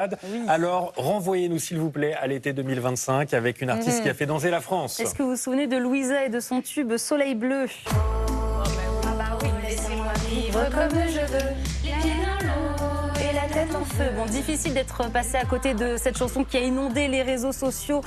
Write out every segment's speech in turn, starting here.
Oui. Alors, renvoyez-nous s'il vous plaît à l'été 2025 avec une artiste qui a fait danser la France. Est-ce que vous vous souvenez de Louisa et de son tube Soleil Bleu? Ah bah oui, laissez-moi vivre comme je veux, les pieds dans l'eau Et la tête en feu. Bon, difficile d'être passé à côté de cette chanson qui a inondé les réseaux sociaux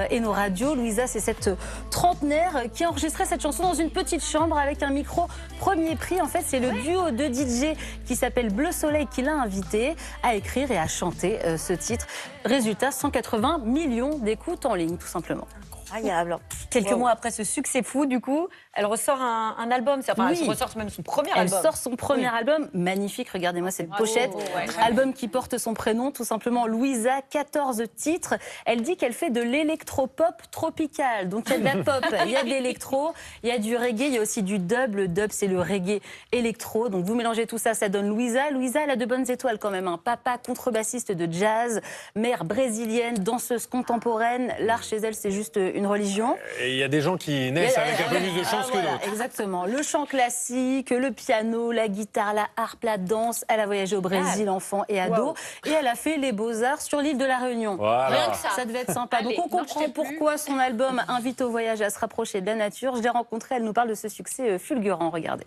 et nos radios. Louisa, c'est cette trentenaire qui a enregistré cette chanson dans une petite chambre avec un micro premier prix. En fait, c'est le duo de DJ qui s'appelle Bleu Soleil qui l'a invité à écrire et à chanter ce titre. Résultat, 180 millions d'écoutes en ligne, tout simplement. Incroyable. Quelques mois après ce succès fou, du coup, elle ressort un album. Enfin, Oui. elle ressort même son premier Elle album. sort son premier album, magnifique, regardez-moi cette pochette. ouais. Album qui porte son prénom, tout simplement Louisa, 14 titres. Elle dit qu'elle fait de l'électropop tropical. Donc il y a de la pop, il y a de l'électro, il y a du reggae, il y a aussi du dub. Le dub, c'est le reggae électro. Donc vous mélangez tout ça, ça donne Louisa. Louisa, elle a de bonnes étoiles quand même. Papa contrebassiste de jazz, mère brésilienne, danseuse contemporaine. L'art chez elle, c'est juste une religion. Et il y a des gens qui naissent avec un peu plus de chance que Voilà, d'autres. exactement. Le chant classique, le piano, la guitare, la harpe, la danse. Elle a voyagé au Brésil, enfant et ado. Wow. Et elle a fait les Beaux-Arts sur l'île de la Réunion. Voilà. Rien que ça. Ça devait être sympa. Allez, Donc on n'en comprend jetez plus. pourquoi son album invite au voyage et à se rapprocher de la nature. Je l'ai rencontrée, elle nous parle de ce succès fulgurant. Regardez.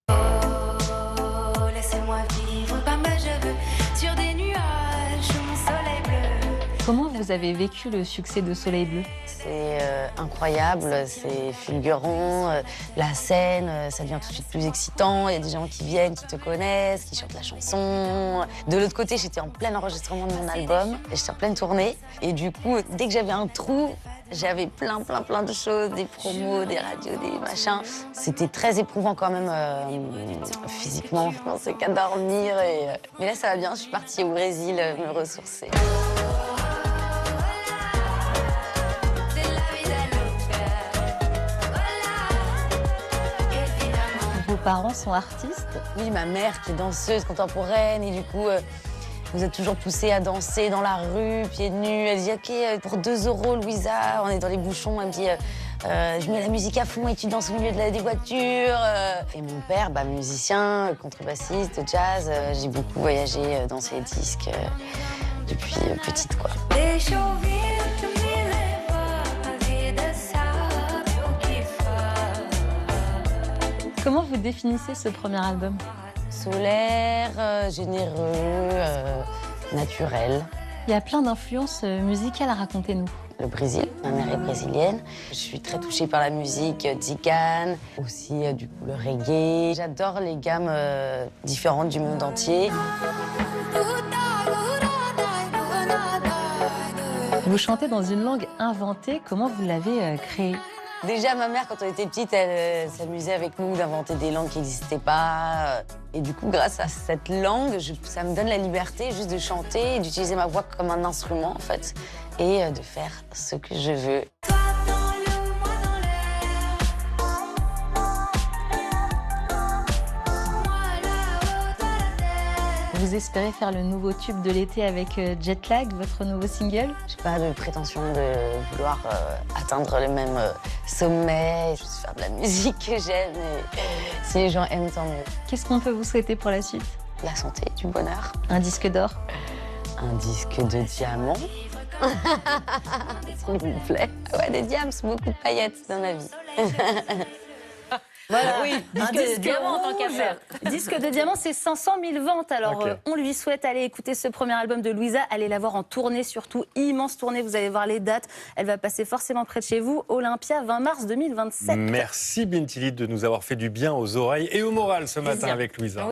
Oh, laissez-moi vivre comme je veux, sur des nuages, sous mon soleil bleu. Comment vous avez vécu le succès de Soleil Bleu? C'est incroyable, c'est fulgurant, la scène, ça devient tout de suite plus excitant, il y a des gens qui viennent, qui te connaissent, qui chantent la chanson. De l'autre côté, j'étais en plein enregistrement de mon album, et j'étais en pleine tournée, et du coup, dès que j'avais un trou, j'avais plein de choses, des promos, des radios, des machins. C'était très éprouvant quand même physiquement, je pensais qu'à dormir. Mais là, ça va bien, je suis partie au Brésil me ressourcer. Vos parents sont artistes? Oui, ma mère qui est danseuse contemporaine et du coup, nous a toujours poussé à danser dans la rue, pieds nus. Elle dit « Ok, pour 2 € Louisa, on est dans les bouchons. » Elle me dit je mets la musique à fond et tu danses au milieu des voitures. » Et mon père, musicien, contrebassiste, jazz. J'ai beaucoup voyagé dans ses disques depuis petite, quoi. Deixa eu ouvir, tu me leva, a vida sabe o que faz. Comment vous définissez ce premier album? Solaire, généreux, naturel. Il y a plein d'influences musicales, racontez-nous. Le Brésil, ma mère est brésilienne. Je suis très touchée par la musique tzigane, aussi du coup le reggae. J'adore les gammes différentes du monde entier. Vous chantez dans une langue inventée, comment vous l'avez créée? Déjà, ma mère, quand on était petite, elle s'amusait avec nous d'inventer des langues qui n'existaient pas. Et du coup, grâce à cette langue, ça me donne la liberté juste de chanter et d'utiliser ma voix comme un instrument, en fait, et de faire ce que je veux. Toi dans l'eau, moi dans l'air. Moi là-haut, toi la terre. Vous espérez faire le nouveau tube de l'été avec Jetlag, votre nouveau single? J'ai pas de prétention de vouloir atteindre le même sommet, juste faire de la musique que j'aime. Et si les gens aiment, tant mieux. Qu'est-ce qu'on peut vous souhaiter pour la suite? La santé, du bonheur. Un disque d'or? Un disque de diamant. S'il vous plaît. Ouais, des diamants, beaucoup de paillettes dans ma vie. Voilà, Oui, un disque de diamant, tant qu'à rouge. faire. Disque de diamant, c'est 500 000 ventes. Alors, Ok. on lui souhaite aller écouter ce premier album de Louisa. Allez la voir en tournée, surtout immense tournée. Vous allez voir les dates. Elle va passer forcément près de chez vous. Olympia, 20 mars 2027. Merci Binti Lid de nous avoir fait du bien aux oreilles et au moral ce matin Plaisir. avec Louisa.